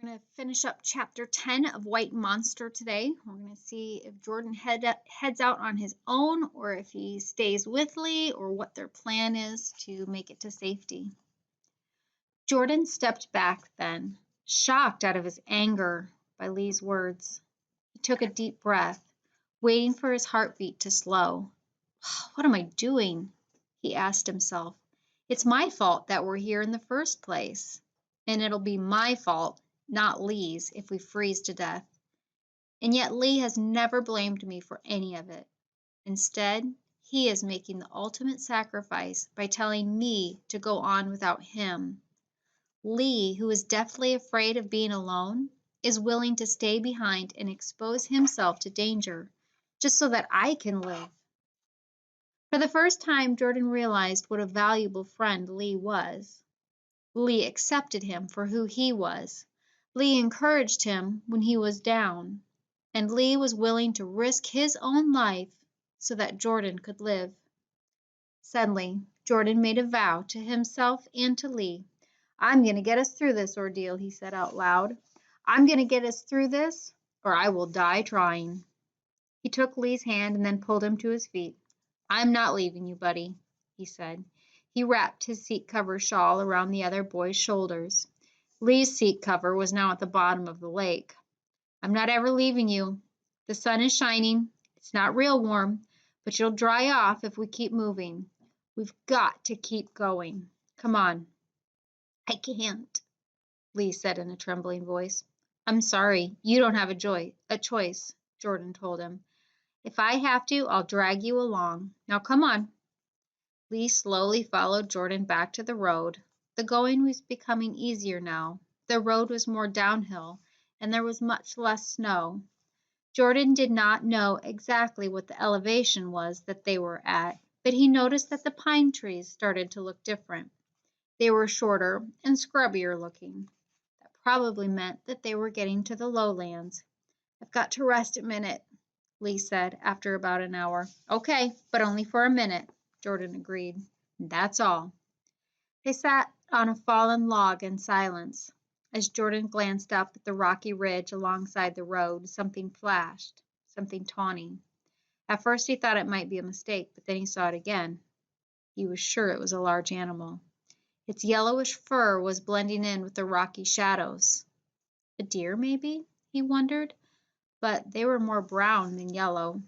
We're going to finish up chapter 10 of White Monster today. We're going to see if Jordan heads out on his own or if he stays with Lee or what their plan is to make it to safety. Jordan stepped back then, shocked out of his anger by Lee's words. He took a deep breath, waiting for his heartbeat to slow. What am I doing? He asked himself. It's my fault that we're here in the first place, and it'll be my fault, not Lee's, if we freeze to death. And yet Lee has never blamed me for any of it. Instead, he is making the ultimate sacrifice by telling me to go on without him. Lee, who is deathly afraid of being alone, is willing to stay behind and expose himself to danger just so that I can live. For the first time, Jordan realized what a valuable friend Lee was. Lee accepted him for who he was. Lee encouraged him when he was down, and Lee was willing to risk his own life so that Jordan could live. Suddenly, Jordan made a vow to himself and to Lee. I'm going to get us through this ordeal, he said out loud. I'm going to get us through this, or I will die trying. He took Lee's hand and then pulled him to his feet. I'm not leaving you, buddy, he said. He wrapped his seat cover shawl around the other boy's shoulders. Lee's seat cover was now at the bottom of the lake. I'm not ever leaving you. The sun is shining. It's not real warm, but you'll dry off if we keep moving. We've got to keep going. Come on. I can't, Lee said in a trembling voice. I'm sorry, you don't have a choice, Jordan told him. If I have to, I'll drag you along. Now come on. Lee slowly followed Jordan back to the road. The going was becoming easier now. The road was more downhill, and there was much less snow. Jordan did not know exactly what the elevation was that they were at, but he noticed that the pine trees started to look different. They were shorter and scrubbier looking. That probably meant that they were getting to the lowlands. I've got to rest a minute, Lee said after about an hour. Okay, but only for a minute, Jordan agreed. That's all. They sat on a fallen log in silence. As Jordan glanced up at the rocky ridge alongside the road, something flashed, something tawny. At first he thought it might be a mistake, but then he saw it again. He was sure it was a large animal. Its yellowish fur was blending in with the rocky shadows. A deer, maybe? He wondered, but they were more brown than yellow.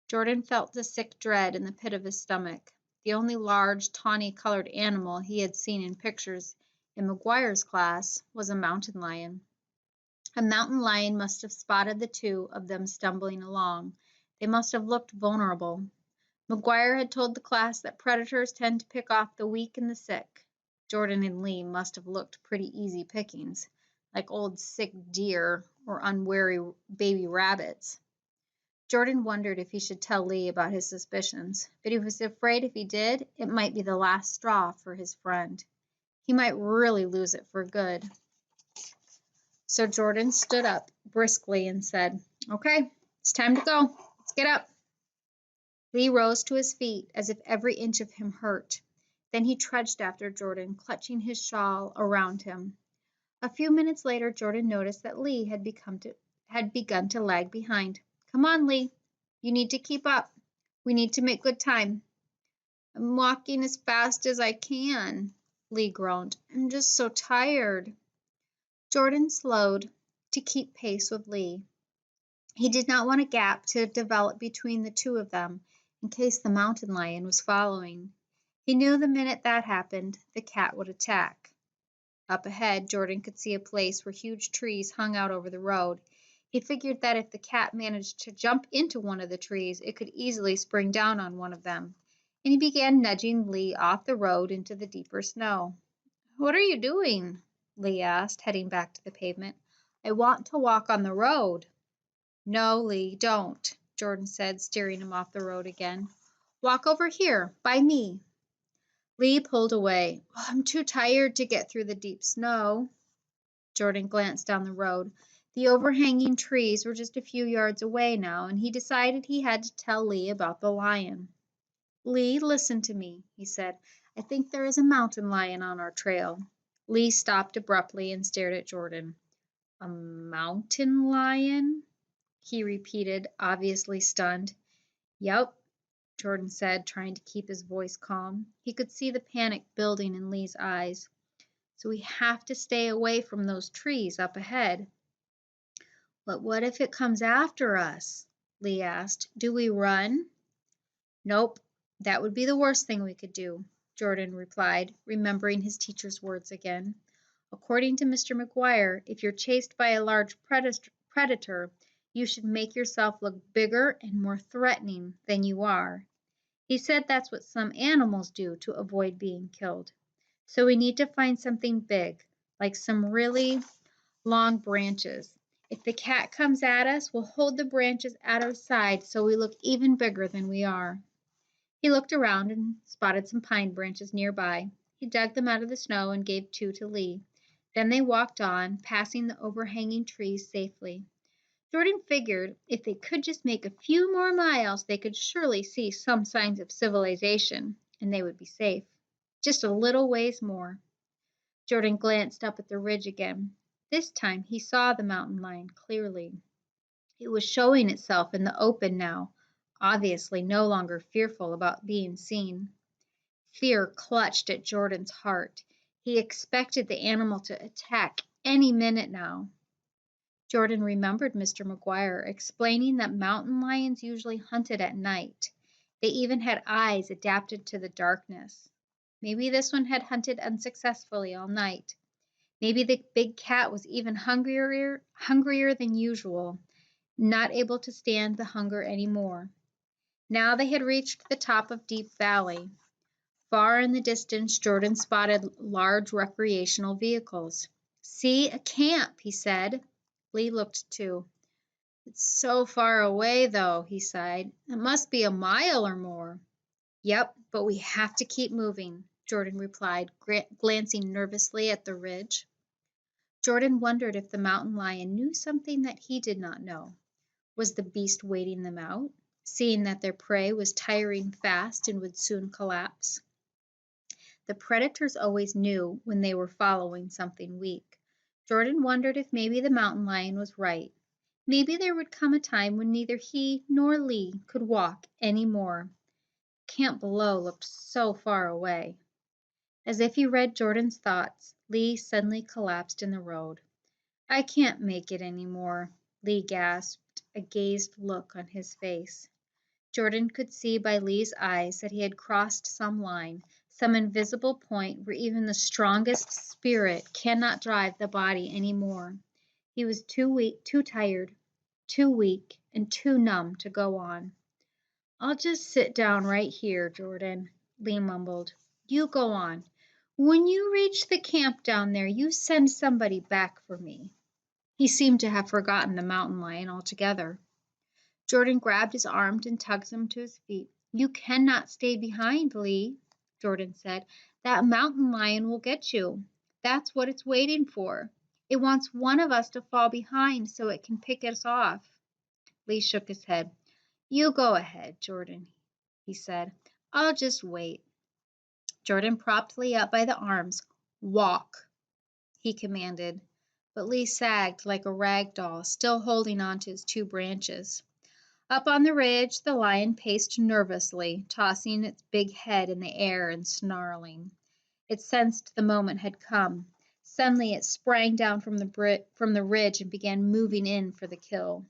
Jordan felt a sick dread in the pit of his stomach. The only large, tawny-colored animal he had seen in pictures in McGuire's class was a mountain lion. A mountain lion must have spotted the two of them stumbling along. They must have looked vulnerable. McGuire had told the class that predators tend to pick off the weak and the sick. Jordan and Lee must have looked pretty easy pickings, like old sick deer or unwary baby rabbits. Jordan wondered if he should tell Lee about his suspicions, but he was afraid if he did, it might be the last straw for his friend. He might really lose it for good. So Jordan stood up briskly and said, Okay, it's time to go. Let's get up. Lee rose to his feet as if every inch of him hurt. Then he trudged after Jordan, clutching his shawl around him. A few minutes later, Jordan noticed that Lee had begun to lag behind. Come on, Lee. You need to keep up. We need to make good time. I'm walking as fast as I can, Lee groaned. I'm just so tired. Jordan slowed to keep pace with Lee. He did not want a gap to develop between the two of them in case the mountain lion was following. He knew the minute that happened, the cat would attack. Up ahead, Jordan could see a place where huge trees hung out over the road. He figured that if the cat managed to jump into one of the trees, it could easily spring down on one of them, and he began nudging Lee off the road into the deeper snow. What are you doing? Lee asked, heading back to the pavement. I want to walk on the road. No, Lee, don't, Jordan said, steering him off the road again. Walk over here, by me. Lee pulled away. I'm too tired to get through the deep snow. Jordan glanced down the road. The overhanging trees were just a few yards away now, and he decided he had to tell Lee about the lion. Lee, listen to me, he said. I think there is a mountain lion on our trail. Lee stopped abruptly and stared at Jordan. A mountain lion? He repeated, obviously stunned. Yep, Jordan said, trying to keep his voice calm. He could see the panic building in Lee's eyes. So we have to stay away from those trees up ahead. But what if it comes after us? Lee asked. Do we run? Nope, that would be the worst thing we could do, Jordan replied, remembering his teacher's words again. According to Mr. McGuire, if you're chased by a large predator, you should make yourself look bigger and more threatening than you are. He said that's what some animals do to avoid being killed. So we need to find something big, like some really long branches. If the cat comes at us, we'll hold the branches at our side so we look even bigger than we are. He looked around and spotted some pine branches nearby. He dug them out of the snow and gave two to Lee. Then they walked on, passing the overhanging trees safely. Jordan figured if they could just make a few more miles, they could surely see some signs of civilization, and they would be safe. Just a little ways more. Jordan glanced up at the ridge again. This time he saw the mountain lion clearly. It was showing itself in the open now, obviously no longer fearful about being seen. Fear clutched at Jordan's heart. He expected the animal to attack any minute now. Jordan remembered Mr. McGuire explaining that mountain lions usually hunted at night. They even had eyes adapted to the darkness. Maybe this one had hunted unsuccessfully all night. Maybe the big cat was even hungrier than usual, not able to stand the hunger anymore. Now they had reached the top of Deep Valley. Far in the distance, Jordan spotted large recreational vehicles. See, a camp, he said. Lee looked too. It's so far away, though, he sighed. It must be a mile or more. Yep, but we have to keep moving, Jordan replied, glancing nervously at the ridge. Jordan wondered if the mountain lion knew something that he did not know. Was the beast waiting them out, seeing that their prey was tiring fast and would soon collapse? The predators always knew when they were following something weak. Jordan wondered if maybe the mountain lion was right. Maybe there would come a time when neither he nor Lee could walk any more. Camp below looked so far away. As if he read Jordan's thoughts, Lee suddenly collapsed in the road. I can't make it any more, Lee gasped, a dazed look on his face. Jordan could see by Lee's eyes that he had crossed some line, some invisible point where even the strongest spirit cannot drive the body any more. He was too weak, too tired, too weak, and too numb to go on. I'll just sit down right here, Jordan, Lee mumbled. You go on. When you reach the camp down there, you send somebody back for me. He seemed to have forgotten the mountain lion altogether. Jordan grabbed his arm and tugged him to his feet. You cannot stay behind, Lee, Jordan said. That mountain lion will get you. That's what it's waiting for. It wants one of us to fall behind so it can pick us off. Lee shook his head. You go ahead, Jordan, he said. I'll just wait. Jordan propped Lee up by the arms. Walk, he commanded. But Lee sagged like a rag doll, still holding on to his two branches. Up on the ridge, the lion paced nervously, tossing its big head in the air and snarling. It sensed the moment had come. Suddenly it sprang down from the ridge and began moving in for the kill.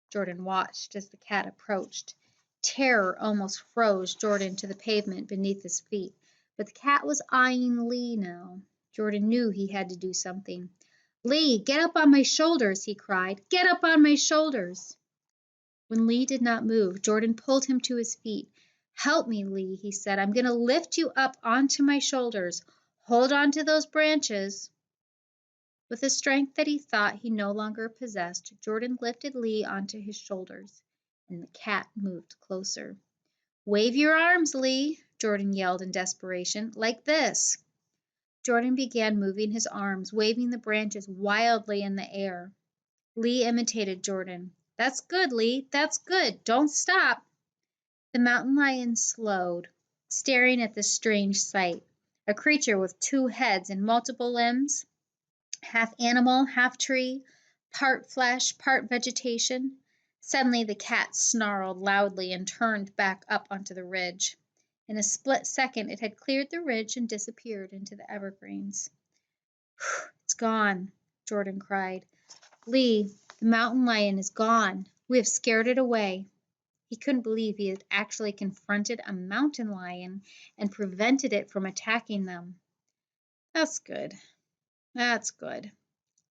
Jordan watched as the cat approached. Terror almost froze Jordan to the pavement beneath his feet, but the cat was eyeing Lee now. Jordan knew he had to do something. Lee, get up on my shoulders, he cried. Get up on my shoulders. When Lee did not move, Jordan pulled him to his feet. Help me, Lee, he said. I'm going to lift you up onto my shoulders. Hold on to those branches. With a strength that he thought he no longer possessed, Jordan lifted Lee onto his shoulders, and the cat moved closer. Wave your arms, Lee, Jordan yelled in desperation, like this. Jordan began moving his arms, waving the branches wildly in the air. Lee imitated Jordan. That's good, Lee. That's good. Don't stop. The mountain lion slowed, staring at this strange sight. A creature with two heads and multiple limbs. half animal, half tree, part flesh, part vegetation. Suddenly the cat snarled loudly and turned back up onto the ridge. In a split second it had cleared the ridge and disappeared into the evergreens. It's gone, Jordan cried. Lee, the mountain lion is gone. We have scared it away. He couldn't believe he had actually confronted a mountain lion and prevented it from attacking them. That's good. That's good,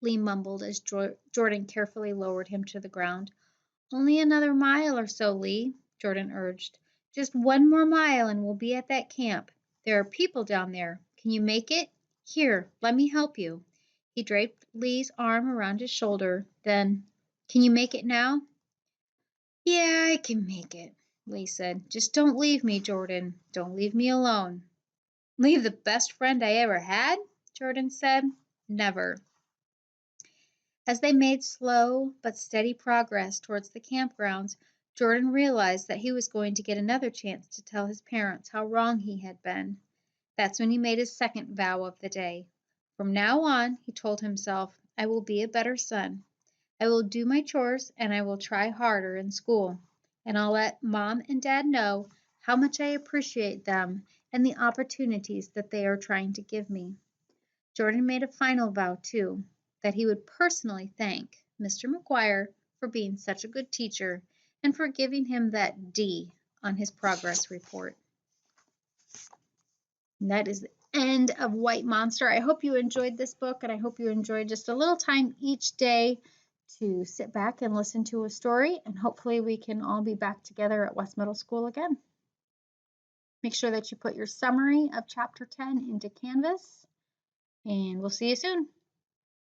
Lee mumbled as Jordan carefully lowered him to the ground. Only another mile or so, Lee, Jordan urged. Just one more mile and we'll be at that camp. There are people down there. Can you make it? Here, let me help you. He draped Lee's arm around his shoulder. Then, can you make it now? Yeah, I can make it, Lee said. Just don't leave me, Jordan. Don't leave me alone. Leave the best friend I ever had? Jordan said. Never. As they made slow but steady progress towards the campgrounds, Jordan realized that he was going to get another chance to tell his parents how wrong he had been. That's when he made his second vow of the day. From now on, he told himself, I will be a better son. I will do my chores and I will try harder in school. And I'll let Mom and Dad know how much I appreciate them and the opportunities that they are trying to give me. Jordan made a final vow, too, that he would personally thank Mr. McGuire for being such a good teacher and for giving him that D on his progress report. And that is the end of White Monster. I hope you enjoyed this book, and I hope you enjoyed just a little time each day to sit back and listen to a story, and hopefully we can all be back together at West Middle School again. Make sure that you put your summary of Chapter 10 into Canvas, and we'll see you soon.